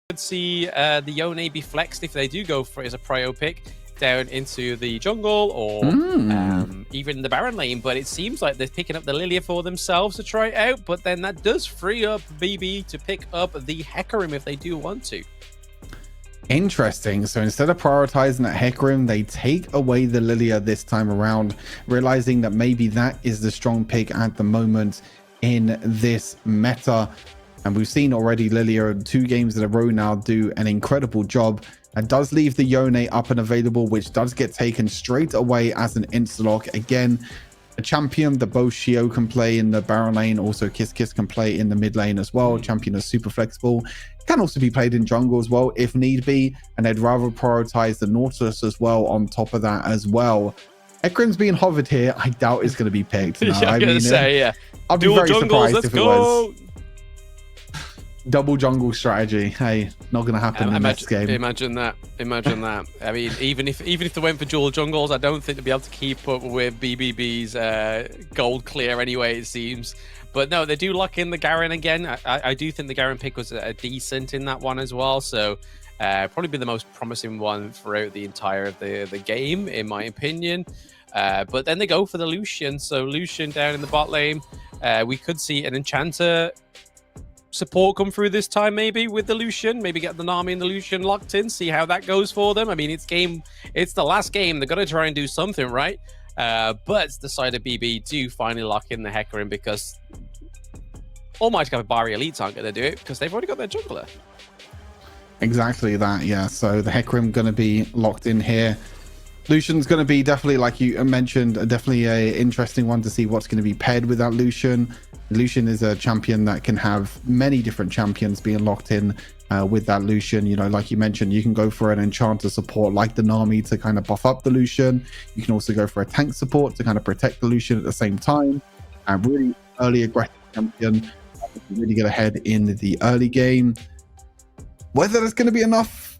could see the Yeunes be flexed if they do go for it as a prio pick down into the jungle or even the Baron lane, but it seems like they're picking up the Lilia for themselves to try it out, but then that does free up BB to pick up the Hecarim if they do want to. Interesting. So instead of prioritizing that Hecarim, they take away the Lilia this time around, realizing that maybe that is the strong pick at the moment in this meta. And we've seen already Lilia 2 games in a row now do an incredible job. It does leave the Yeunes up and available, which does get taken straight away as an insta-lock. Again, a champion that both Shio can play in the Baron lane, also Kiss can play in the mid lane as well. Champion is super flexible. Can also be played in jungle as well if need be. And they'd rather prioritize the Nautilus as well on top of that as well. Hecarim's being hovered here. I doubt it's going to be picked. No, I mean, yeah. I'd be very surprised if it was. Double jungle strategy. Hey, not going to happen in the next game. Imagine that. Imagine that. I mean, even if they went for dual jungles, I don't think they'd be able to keep up with BBB's gold clear anyway, it seems. But no, they do lock in the Garen again. I do think the Garen pick was decent in that one as well. So probably be the most promising one throughout the entire of the game, in my opinion. But then they go for the Lucian. So Lucian down in the bot lane. We could see an Enchanter support come through this time, maybe with the Lucian, maybe get the Nami and the Lucian locked in, see how that goes for them. I mean, it's the last game, they've got to try and do something, right? But the side of BB do finally lock in the Hecarim because Almighty Capybara elites aren't going to do it because they've already got their jungler. Exactly that, yeah. So the Hecarim going to be locked in here. Lucian's going to be definitely, like you mentioned, definitely a interesting one to see what's going to be paired with that Lucian. Lucian is a champion that can have many different champions being locked in with that Lucian. You know, like you mentioned, you can go for an Enchanter support like the Nami to kind of buff up the Lucian. You can also go for a tank support to kind of protect the Lucian at the same time. And really early aggressive champion, really get ahead in the early game. Whether that's going to be enough,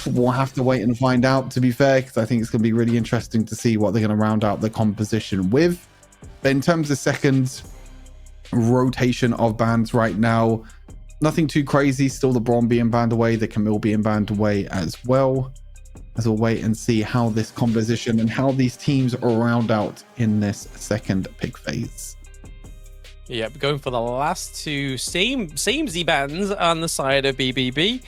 we'll have to wait and find out, to be fair, because I think it's going to be really interesting to see what they're going to round out the composition with. But in terms of second rotation of bans right now, nothing too crazy. Still the Braum being banned away, the Camille being banned away as well. As we'll wait and see how this composition and how these teams are round out in this second pick phase. Yeah, going for the last two same Z bans on the side of BBB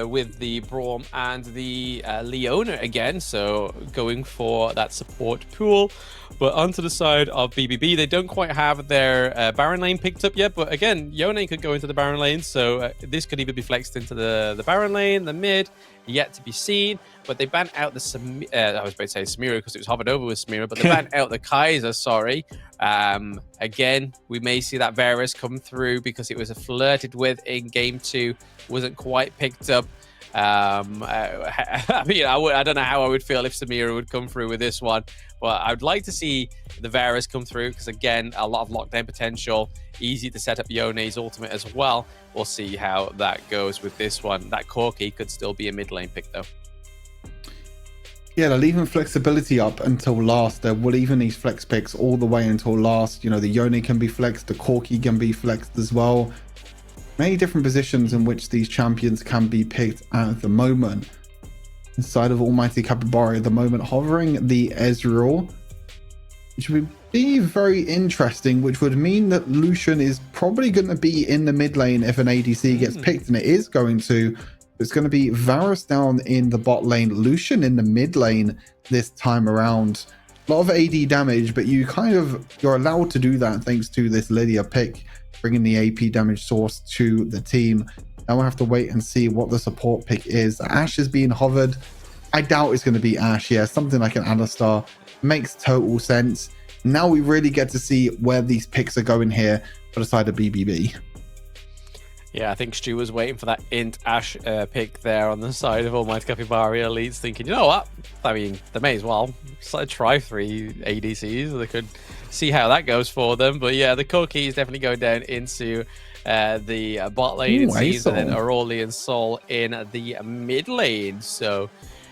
with the Braum and the Leona again. So going for that support pool. But onto the side of BBB, they don't quite have their Baron lane picked up yet. But again, Yeunes could go into the Baron lane. So this could either be flexed into the Baron lane, the mid, yet to be seen. But they banned out the I was about to say Samira because it was hovered over with Samira, but they banned out the Kaiser, sorry. Again, we may see that Varus come through because it was flirted with in game 2, wasn't quite picked up. I mean, I don't know how I would feel if Samira would come through with this one, but I'd like to see the Varus come through because, again, a lot of lockdown potential, easy to set up Yeunes' ultimate as well. We'll see how that goes with this one. That Corki could still be a mid lane pick, though. Yeah, they're leaving flexibility up until last. They're leaving these flex picks all the way until last. You know, the Yeunes can be flexed, the Corki can be flexed as well. Many different positions in which these champions can be picked at the moment. Inside of Almighty Capybara at the moment, hovering the Ezreal, which would be very interesting, which would mean that Lucian is probably going to be in the mid lane if an ADC gets picked, and it is going to. It's going to be Varus down in the bot lane, Lucian in the mid lane this time around. A lot of AD damage, but you're allowed to do that thanks to this Lilia pick, bringing the AP damage source to the team. Now we'll have to wait and see what the support pick is. Ashe is being hovered. I doubt it's going to be Ashe. Yeah, something like an Alistar makes total sense. Now we really get to see where these picks are going here for the side of BBB. Yeah, I think Stu was waiting for that int Ashe pick there on the side of Almighty Capybara elites, thinking, you know what? I mean, they may as well try 3 ADCs. They could see how that goes for them. But yeah, the Corki is definitely going down into the bot lane, it seems, and then Aurelion Sol in the mid lane. So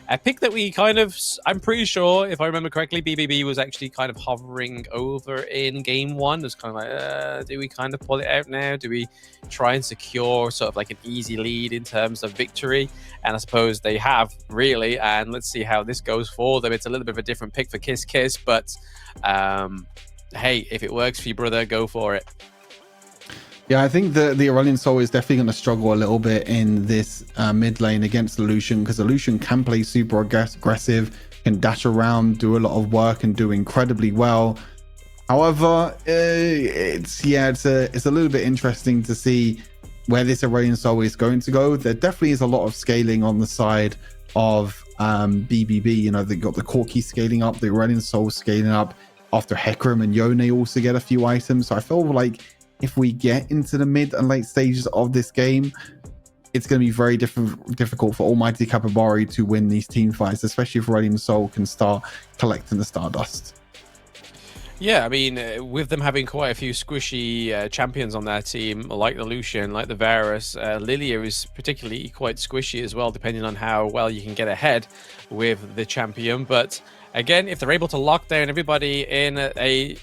a pick that we kind of, I'm pretty sure, if I remember correctly, BBB was actually kind of hovering over in game one. It was kind of like, do we kind of pull it out now? Do we try and secure sort of like an easy lead in terms of victory? And I suppose they have, really. And let's see how this goes for them. It's a little bit of a different pick for Kiss Kiss, but hey, if it works for you, brother, go for it. Yeah, I think the Aurelion Sol is definitely going to struggle a little bit in this mid lane against the Lucian, because the Lucian can play super aggressive, can dash around, do a lot of work, and do incredibly well. However, it's a little bit interesting to see where this Aurelion Sol is going to go. There definitely is a lot of scaling on the side of BBB. You know, they got the Corki scaling up, the Aurelion Sol scaling up after Hecarim and Jeunes also get a few items. So I feel like if we get into the mid and late stages of this game, it's going to be very difficult for Almighty Capybara to win these team fights, especially if Aurelion Sol can start collecting the Stardust. Yeah, I mean, with them having quite a few squishy champions on their team, like the Lucian, like the Varus, Lilia is particularly quite squishy as well, depending on how well you can get ahead with the champion. But again, if they're able to lock down everybody in a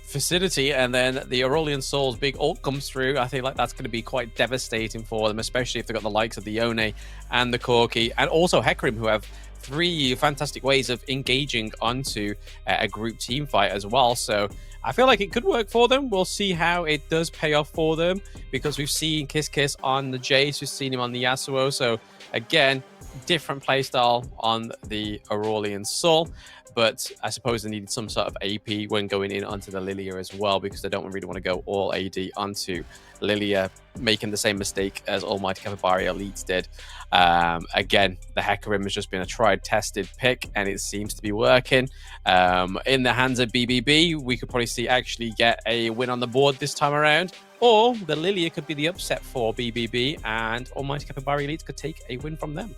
facility and then the Aurelion Sol's big ult comes through, I think like that's going to be quite devastating for them, especially if they've got the likes of the Jeunes and the Corki and also Hecarim, who have 3 fantastic ways of engaging onto a group team fight as well. So I feel like it could work for them. We'll see how it does pay off for them, because we've seen Kiss Kiss on the Jace, we've seen him on the Yasuo. So again, different playstyle on the Aurelion Sol. But I suppose they needed some sort of AP when going in onto the Lilia as well, because they don't really want to go all AD onto Lilia, making the same mistake as Almighty Capybara Elites did. Again, the Hecarim has just been a tried, tested pick, and it seems to be working. In the hands of BBB, we could probably see actually get a win on the board this time around, or the Lilia could be the upset for BBB, and Almighty Capybara Elites could take a win from them.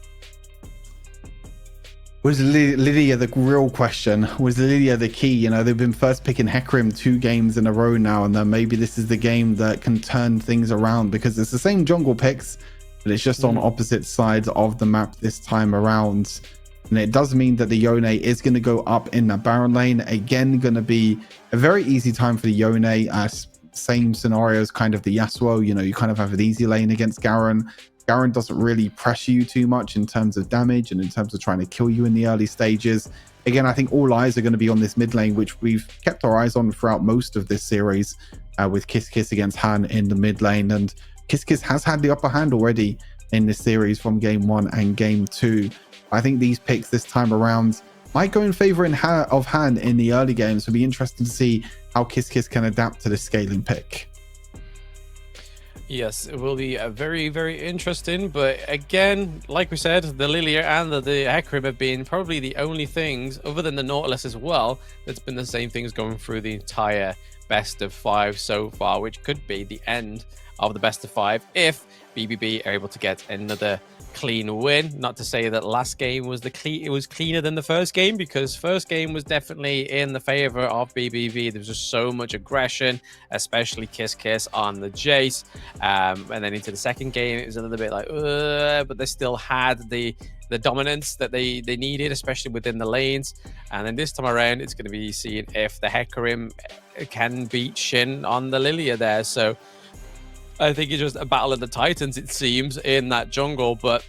Was Lilia the real question? Was Lilia the key? You know, they've been first picking Hecarim 2 games in a row now, and then maybe this is the game that can turn things around, because it's the same jungle picks, but it's just on opposite sides of the map this time around. And it does mean that the Yone is going to go up in the Baron lane. Again, going to be a very easy time for the Yone. Same scenario as kind of the Yasuo. You know, you kind of have an easy lane against Garen. Garen doesn't really pressure you too much in terms of damage and in terms of trying to kill you in the early stages. Again, I think all eyes are going to be on this mid lane, which we've kept our eyes on throughout most of this series, with Kiss Kiss against Han in the mid lane. And Kiss Kiss has had the upper hand already in this series from game 1 and game 2. I think these picks this time around might go in favor of Han in the early games. It'll be interesting to see how Kiss Kiss can adapt to the scaling pick. Yes, it will be very, very interesting. But again, like we said, the Lilia and the Hecarim have been probably the only things, other than the Nautilus as well, that's been the same things going through the entire best of 5 so far, which could be the end of the best of 5 if BBB are able to get another clean win. Not to say that last game was it was cleaner than the first game, because first game was definitely in the favor of BBB. There was just so much aggression, especially Kiss Kiss on the Jace, and then into the second game it was a little bit like but they still had the dominance that they needed, especially within the lanes. And then this time around it's going to be seeing if the Hecarim can beat Shin on the Lilia there. So I think it's just a battle of the titans, it seems, in that jungle. But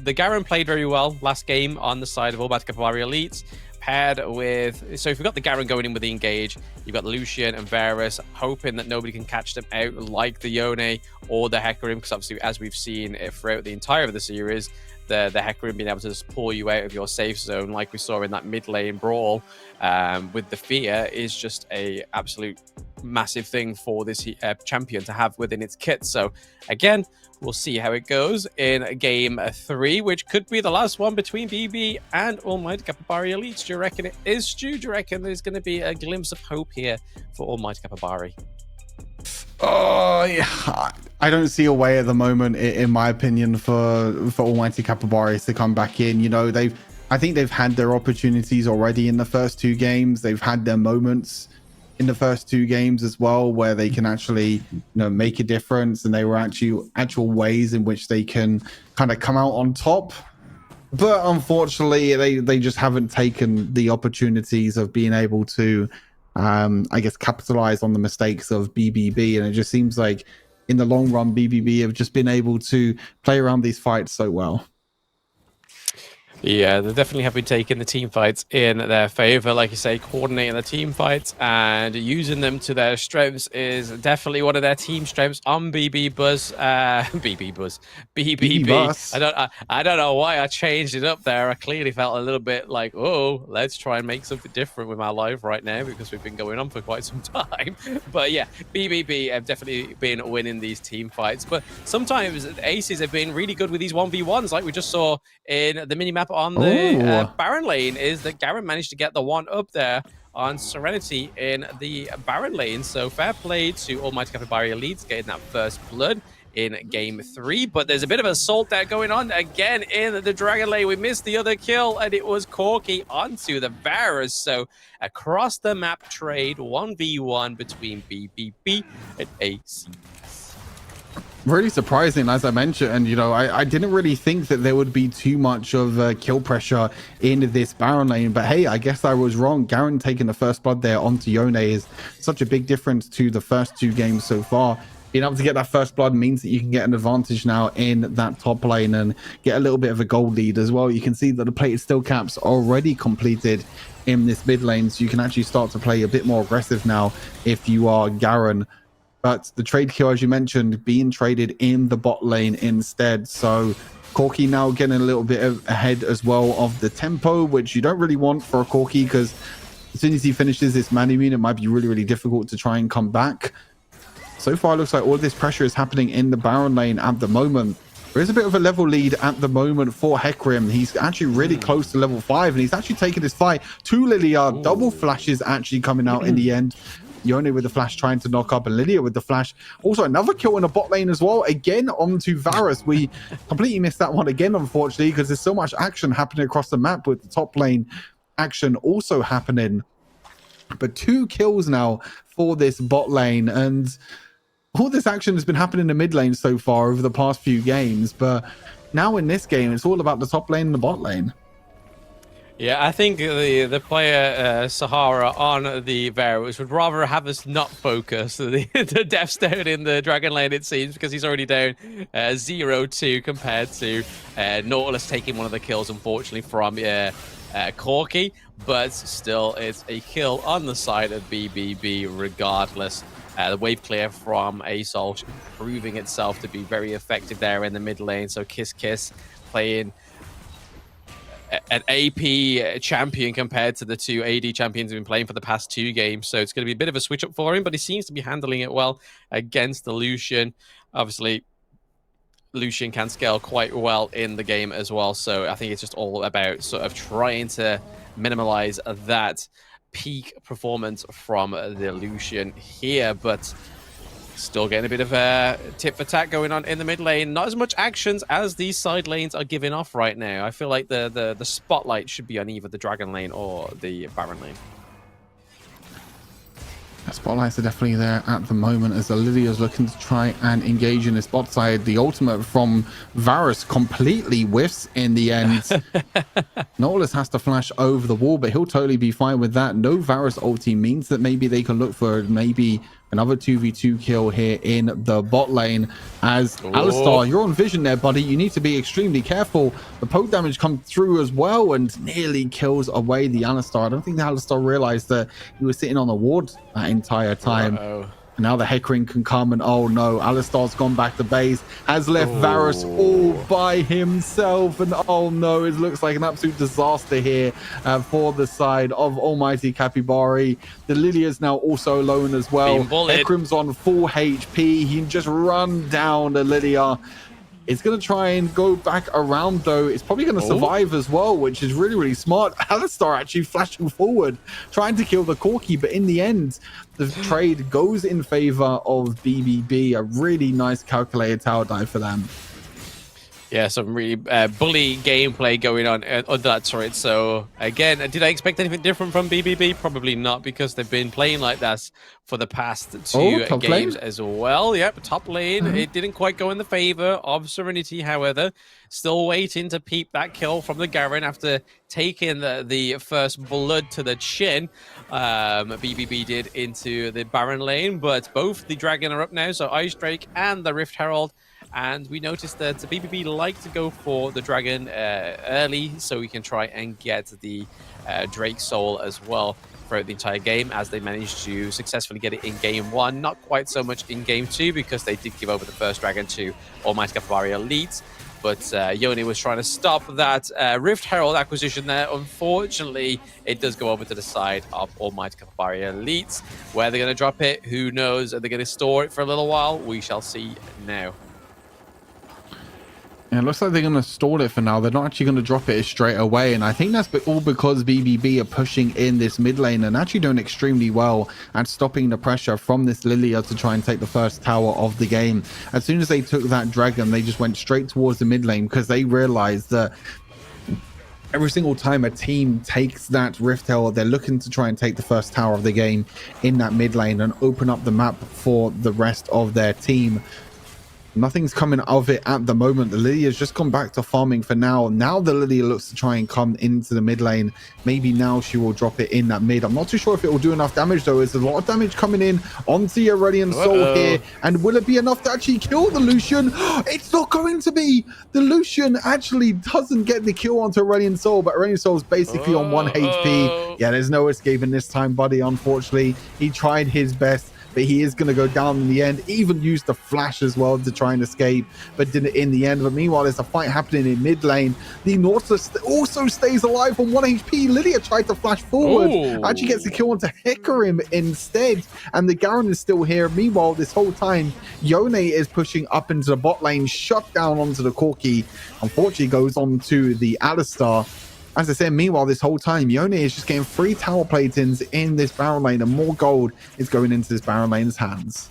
the Garen played very well last game on the side of Almighty Capybara Elites, paired with... So if you've got the Garen going in with the engage, you've got Lucian and Varus, hoping that nobody can catch them out like the Yone or the Hecarim, because obviously, as we've seen throughout the entire of the series, the Hecarim being able to just pull you out of your safe zone, like we saw in that mid lane brawl with the Fear, is just a absolute massive thing for this champion to have within its kit. So again, we'll see how it goes in game 3, which could be the last one between BB and Almighty Capybara Elites. Do you reckon it is, Stu? Do you reckon there's going to be a glimpse of hope here for Almighty Capybara? Oh, yeah. I don't see a way at the moment, in my opinion, for Almighty Capybaras to come back in. You know, I think they've had their opportunities already in the first 2 games. They've had their moments in the first 2 games as well, where they can actually, you know, make a difference, and they were actual ways in which they can kind of come out on top. But unfortunately, they just haven't taken the opportunities of being able to, I guess, capitalize on the mistakes of BBB. And it just seems like in the long run, BBB have just been able to play around these fights so well. Yeah, they definitely have been taking the team fights in their favor. Like you say, coordinating the team fights and using them to their strengths is definitely one of their team strengths on BBBus. BBB. BBBus. I don't know why I changed it up there. I clearly felt a little bit like, oh, let's try and make something different with my life right now because we've been going on for quite some time. But yeah, BBB have definitely been winning these team fights. But sometimes the Aces have been really good with these 1v1s, like we just saw in the minimap on the Baron lane, is that Garen managed to get the one up there on Serenity in the Baron lane. So fair play to Almighty Capybara Elites getting that first blood in game 3. But there's a bit of assault there going on again in the Dragon lane. We missed the other kill, and it was Corki onto the Varus. So across the map trade, 1v1 between BBB and ACS. Really surprising, as I mentioned, and I didn't really think that there would be too much of kill pressure in this Baron lane, but hey, I guess I was wrong. Garen taking the first blood there onto Jeunes is such a big difference to the first 2 games so far. Being able to get that first blood means that you can get an advantage now in that top lane and get a little bit of a gold lead as well. You can see that the plated steel caps already completed in this mid lane, so you can actually start to play a bit more aggressive now if you are Garen. But the trade kill, as you mentioned, being traded in the bot lane instead. So Corki now getting a little bit ahead as well of the tempo, which you don't really want for a Corki, because as soon as he finishes this man immune, it might be really, really difficult to try and come back. So far, it looks like all this pressure is happening in the Baron lane at the moment. There is a bit of a level lead at the moment for Hecarim. He's actually really close to level 5, and he's actually taking this fight to Lilia. Double flashes actually coming out in the end. Jeunes with the flash trying to knock up, and Lilia with the flash. Also another kill in the bot lane as well. Again onto Varus. We completely missed that one again, unfortunately, because there's so much action happening across the map with the top lane action also happening. But 2 kills now for this bot lane, and all this action has been happening in the mid lane so far over the past few games. But now in this game, it's all about the top lane and the bot lane. Yeah, I think the player Sahara on the Varus would rather have us not focus the death stone in the Dragon lane, it seems, because he's already down 0-2 compared to Nautilus taking one of the kills, unfortunately, from Corki. But still, it's a kill on the side of BBB regardless. The wave clear from ASOL proving itself to be very effective there in the mid lane. So Kiss playing an AP champion compared to the 2 AD champions we've been playing for the past 2 games. So it's going to be a bit of a switch up for him, but he seems to be handling it well against the Lucian. Obviously, Lucian can scale quite well in the game as well. So I think it's just all about sort of trying to minimize that peak performance from the Lucian here, but still getting a bit of a tip for tat going on in the mid lane. Not as much actions as these side lanes are giving off right now. I feel like the spotlight should be on either the Dragon lane or the Baron lane. The spotlights are definitely there at the moment as Olivia's looking to try and engage in this bot side. The ultimate from Varus completely whiffs in the end. Nautilus has to flash over the wall, but he'll totally be fine with that. No Varus ulti means that maybe they can look for maybe another 2v2 kill here in the bot lane. As Alistar, you're on vision there, buddy. You need to be extremely careful. The poke damage comes through as well and nearly kills away the Alistar. I don't think the Alistar realized that he was sitting on the ward that entire time. Now the Hecarim can come, and oh no, Alistar's gone back to base, has left Varus all by himself, and oh no, it looks like an absolute disaster here for the side of Almighty Capybara. The Lilia's now also alone as well. Hecarim's on full HP. He can just run down the Lilia. It's going to try and go back around, though. It's probably going to survive as well, which is really, really smart. Alistar actually flashing forward, trying to kill the Corki, but in the end, the trade goes in favor of BBB. A really nice calculated tower dive for them. Yeah, some really bully gameplay going on that turret. So again, did I expect anything different from BBB? Probably not, because they've been playing like that for the past Oh, two top games lane. as well. Yep, top lane. It didn't quite go in the favor of Serenity, however. Still waiting to peep that kill from the Garen after taking the first blood to the chin. BBB did into the Baron lane, but both the Dragon are up now. So Ice Drake and the Rift Herald. And we noticed that BBB like to go for the Dragon early, so we can try and get the Drake Soul as well throughout the entire game, as they managed to successfully get it in game 1. Not quite so much in game 2, because they did give over the first Dragon to Almighty Capybara Elite. But Jeunes was trying to stop that Rift Herald acquisition there. Unfortunately, it does go over to the side of Almighty Capybara Elite. Where they're going to drop it, who knows? Are they going to store it for a little while? We shall see now. Yeah, it looks like they're going to stall it for now. They're not actually going to drop it straight away. And I think that's all because BBB are pushing in this mid lane and actually doing extremely well at stopping the pressure from this Lilia to try and take the first tower of the game. As soon as they took that dragon, they just went straight towards the mid lane, because they realized that every single time a team takes that Rift Herald, they're looking to try and take the first tower of the game in that mid lane and open up the map for the rest of their team. Nothing's coming of it at the moment. The Lilia's just gone back to farming for now. Now the Lilia looks to try and come into the mid lane. Maybe now she will drop it in that mid. I'm not too sure if it will do enough damage, though. There's a lot of damage coming in onto your Aurelion Soul here. And will it be enough to actually kill the Lucian? It's not going to be. The Lucian actually doesn't get the kill onto Aurelion Soul, but Aurelion Soul's basically on 1 HP. Yeah, there's no escaping this time, buddy, unfortunately. He tried his best, but he is going to go down in the end. Even used the flash as well to try and escape, but didn't in the end. But meanwhile, there's a fight happening in mid lane. The Nautilus also stays alive on 1 HP. Lilia tried to flash forward. Actually gets the kill onto Hecarim instead. And the Garen is still here. Meanwhile, this whole time, Jeunes is pushing up into the bot lane, shut down onto the Corki. Unfortunately, goes on to the Alistar. As I said, meanwhile, this whole time, Jeunes is just getting 3 tower platings in this Baron lane, and more gold is going into this Baron lane's hands.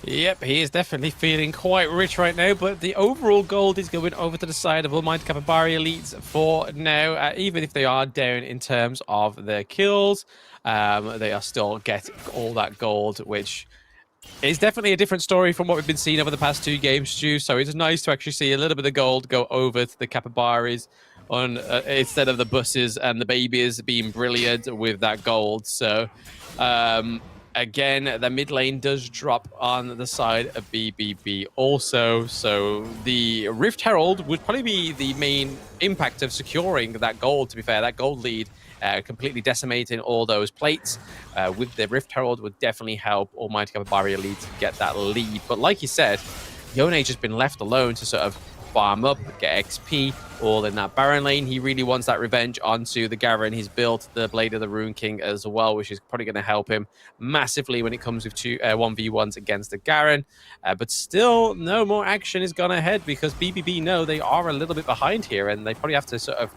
Yep, he is definitely feeling quite rich right now, but the overall gold is going over to the side of Almighty Capybara Elites for now. Even if they are down in terms of their kills, they are still getting all that gold, which is definitely a different story from what we've been seeing over the past 2 games, Stu. So it's nice to actually see a little bit of gold go over to the Capybaras on instead of the buses and the babies being brilliant with that gold. So again, the mid lane does drop on the side of BBB also. So the Rift Herald would probably be the main impact of securing that gold, to be fair. That gold lead completely decimating all those plates with the Rift Herald would definitely help Almighty Capybara Elite get that lead. But like you said, Jeunes just been left alone to sort of farm up, get XP, all in that Baron lane. He really wants that revenge onto the Garen. He's built the Blade of the Rune King as well, which is probably going to help him massively when it comes with 1v1s against the Garen. But still, no more action is gone ahead, because BBB know they are a little bit behind here, and they probably have to sort of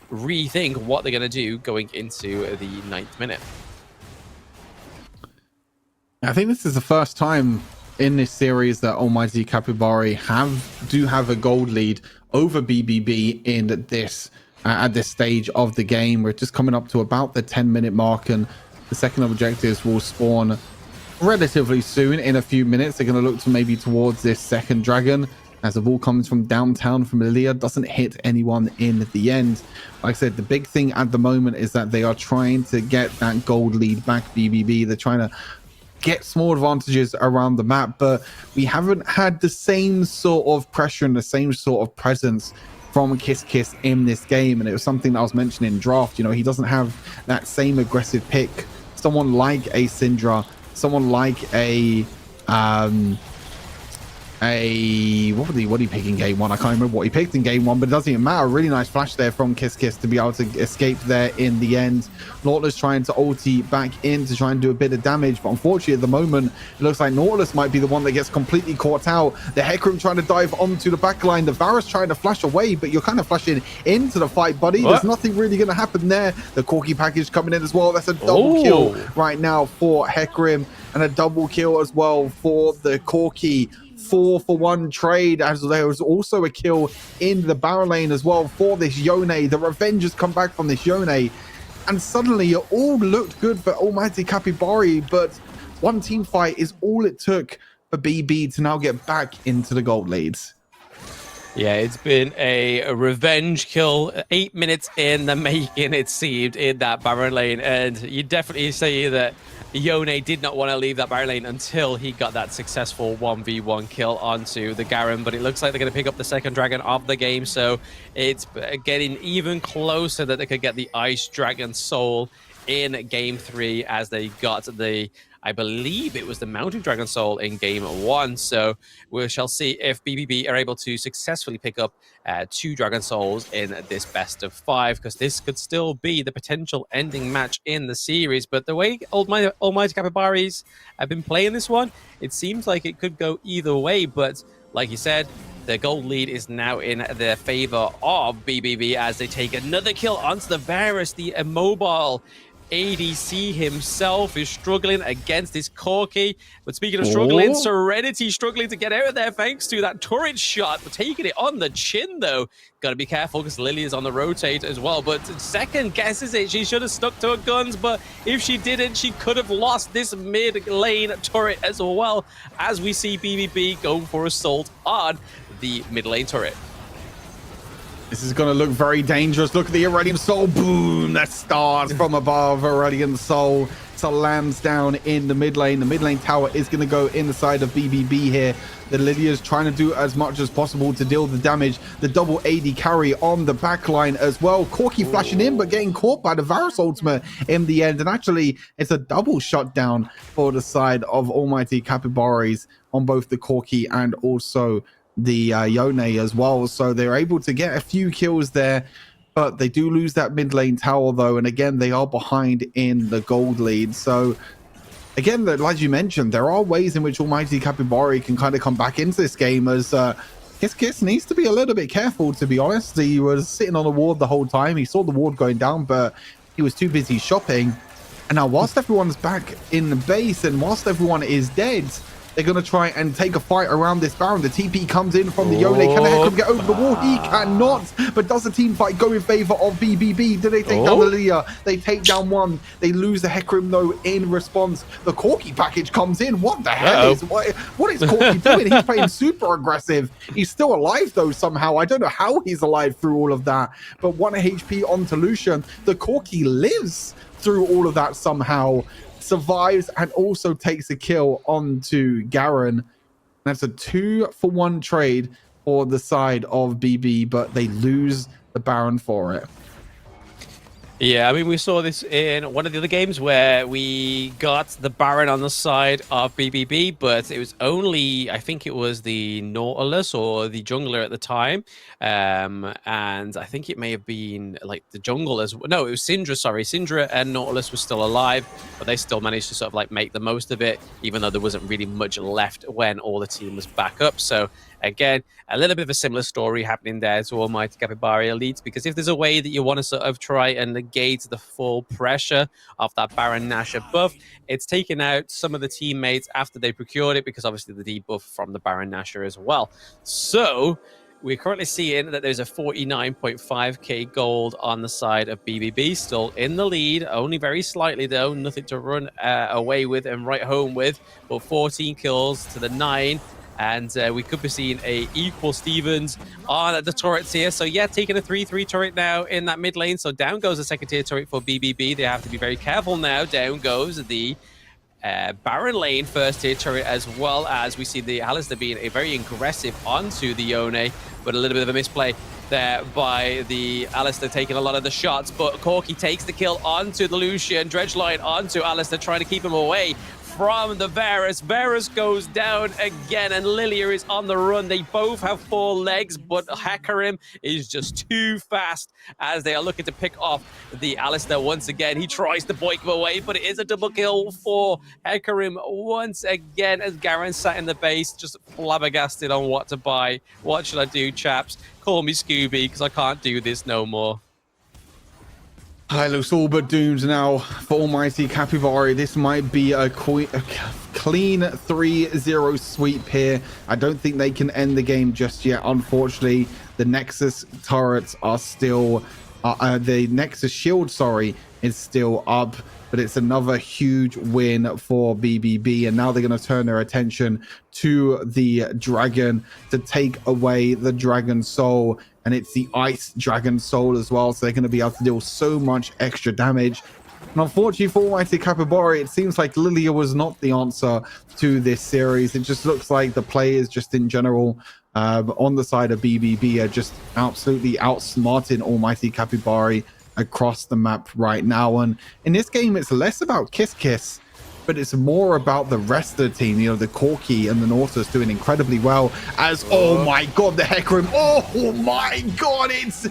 rethink what they're going to do going into the 9th minute. I think this is the first time in this series that Almighty Capybara do have a gold lead over BBB in this at this stage of the game. We're just coming up to about the 10-minute mark, and the second objectives will spawn relatively soon. In a few minutes, they're going to look to maybe towards this second dragon, as the ball comes from downtown from Lilia, doesn't hit anyone in the end. Like I said, the big thing at the moment is that they are trying to get that gold lead back. BBB, they're trying to get small advantages around the map, but we haven't had the same sort of pressure and the same sort of presence from Kiss in this game. And it was something that I was mentioning in draft. You know, he doesn't have that same aggressive pick. Someone like a Syndra, someone like a what did he pick in game 1? I can't remember what he picked in game 1, but it doesn't even matter. A really nice flash there from Kiss to be able to escape there in the end. Nautilus trying to ulti back in to try and do a bit of damage, but unfortunately at the moment it looks like Nautilus might be the one that gets completely caught out. The Hecarim trying to dive onto the back line, the Varus trying to flash away, but you're kind of flashing into the fight, buddy. There's nothing really going to happen there. The Corki package coming in as well. That's a double kill right now for Hecarim. and a double kill as well for the Corki. 4-for-1 trade, as there was also a kill in the Baron lane as well for this Jeunes. The revenge has come back from this Jeunes, and suddenly it all looked good for Almighty Capybara, but one team fight is all it took for BB to now get back into the gold leads. Yeah, it's been a revenge kill, 8 minutes in the making, it seemed, in that Baron lane. And you definitely see that Jeunes did not want to leave that Baron lane until he got that successful 1v1 kill onto the Garen. But it looks like they're going to pick up the second dragon of the game. So it's getting even closer that they could get the Ice Dragon Soul in game 3, as they got the, I believe it was the Mountain Dragon Soul in game 1. So we shall see if BBB are able to successfully pick up 2 Dragon Souls in this best of 5, because this could still be the potential ending match in the series. But the way Almighty Capybaras have been playing this one, it seems like it could go either way. But like you said, the gold lead is now in the favor of BBB as they take another kill onto the Varus, the immobile ADC himself is struggling against this Corki. But speaking of struggling, Serenity struggling to get out of there thanks to that turret shot. But taking it on the chin, though. Got to be careful because Lily is on the rotate as well. But second guesses it. She should have stuck to her guns. But if she didn't, she could have lost this mid lane turret as well, as we see BBB going for assault on the mid lane turret. This is going to look very dangerous. Look at the Aurelian Soul. Boom. That starts from above. Aurelian Soul to lands down in the mid lane. The mid lane tower is going to go in the side of BBB here. The Lydia's trying to do as much as possible to deal the damage. The double AD carry on the back line as well. Corki flashing in, but getting caught by the Varus ultimate in the end. And actually, it's a double shutdown for the side of Almighty Capybaras on both the Corki and also the Jeunes as well. So they're able to get a few kills there, but they do lose that mid lane tower though. And again, they are behind in the gold lead. So again, like you mentioned, there are ways in which Almighty Capybara can kind of come back into this game, as Kiss needs to be a little bit careful, to be honest. He was sitting on the ward the whole time. He saw the ward going down, but he was too busy shopping. And now whilst everyone's back in the base and whilst everyone is dead, they're going to try and take a fight around this Baron. The TP comes in from the Jeunes. Can the Hecarim get over the wall? He cannot. But does the team fight go in favor of BBB? Do they take down the Lilia? They take down one. They lose the Hecarim, though, in response. The Corki package comes in. What the hell is... What is Corki doing? He's playing super aggressive. He's still alive, though, somehow. I don't know how he's alive through all of that. But 1 HP onto Lucian. The Corki lives through all of that somehow. Survives and also takes a kill onto Garen. That's a 2-for-1 trade for the side of BB, but they lose the Baron for it. Yeah, I mean, we saw this in one of the other games where we got the Baron on the side of BBB, but it was only, I think it was the Nautilus or the jungler at the time. And I think it may have been like the jungle as well. No, it was Syndra, sorry. Syndra and Nautilus were still alive, but they still managed to sort of like make the most of it, even though there wasn't really much left when all the team was back up. So again, a little bit of a similar story happening there to Almighty Capybara Elites, because if there's a way that you want to sort of try and negate the full pressure of that Baron Nashor buff, it's taken out some of the teammates after they procured it, because obviously the debuff from the Baron Nashor as well. So we're currently seeing that there's a 49.5k gold on the side of BBB, still in the lead, only very slightly though, nothing to run away with and right home with, but 14 kills to the 9. And we could be seeing a equal Stevens on the turrets here. So yeah, taking a 3-3 turret now in that mid lane. So down goes the second tier turret for BBB. They have to be very careful now. Down goes the Baron lane first tier turret, as well as we see the Alistar being a very aggressive onto the Jeunes, but a little bit of a misplay there by the Alistar taking a lot of the shots. But Corki takes the kill onto the Lucian. Dredgeline onto Alistar, trying to keep him away from the Varus. Varus goes down again, and Lilia is on the run. They both have 4 legs, but Hecarim is just too fast as they are looking to pick off the Alistar once again. He tries to boink him away, but it is a double kill for Hecarim once again, as Garen sat in the base, just flabbergasted on what to buy. What should I do, chaps? Call me Scooby, because I can't do this no more. It looks all but doomed now for almighty Capybara. This might be a clean 3-0 sweep here. I don't think they can end the game just yet. Unfortunately, the Nexus turrets are still... the Nexus shield, sorry, is still up. But it's another huge win for BBB. And now they're going to turn their attention to the Dragon to take away the Dragon Soul. And it's the Ice Dragon Soul as well. So they're going to be able to deal so much extra damage. And unfortunately for almighty Capybara, it seems like Lilia was not the answer to this series. It just looks like the players just in general on the side of BBB are just absolutely outsmarting almighty Capybara across the map right now. And in this game, it's less about Kiss, but it's more about the rest of the team. You know, the Corki and the Nautilus doing incredibly well as, oh my God, the Hecarim. Oh my God, it's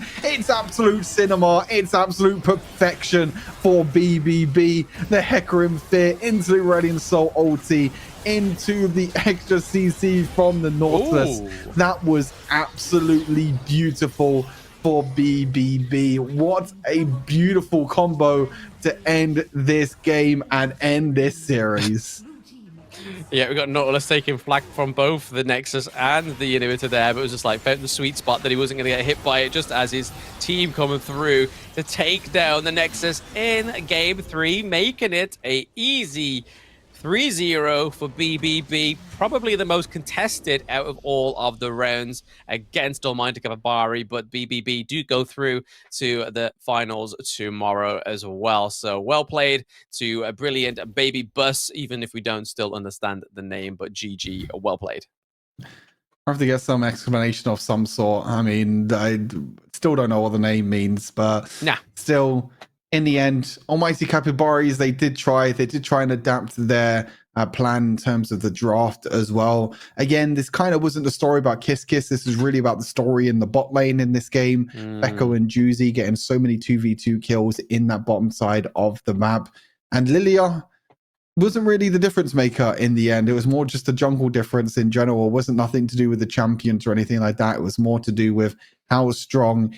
absolute cinema. It's absolute perfection for BBB. The Hecarim Fear into the Radiant Soul ulti, into the extra CC from the Nautilus. Ooh. That was absolutely beautiful for BBB. What a beautiful combo to end this game and end this series. Yeah, we got Nautilus taking flag from both the Nexus and the inhibitor there, but it was just like found the sweet spot that he wasn't going to get hit by it just as his team coming through to take down the Nexus in game 3, making it a easy 3-0 for BBB, probably the most contested out of all of the rounds against almighty Capybara, but BBB do go through to the finals tomorrow as well. So well played to a brilliant BabyBus, even if we don't still understand the name, but GG, well played. I have to get some explanation of some sort. I mean, I still don't know what the name means, but still... In the end, almighty Capybaras, they did try and adapt their plan in terms of the draft as well. Again, this kind of wasn't the story about Kiss. This is really about the story in the bot lane in this game. Becco and Jeunes getting so many 2v2 kills in that bottom side of the map. And Lilia wasn't really the difference maker in the end. It was more just a jungle difference in general. It wasn't nothing to do with the champions or anything like that. It was more to do with how strong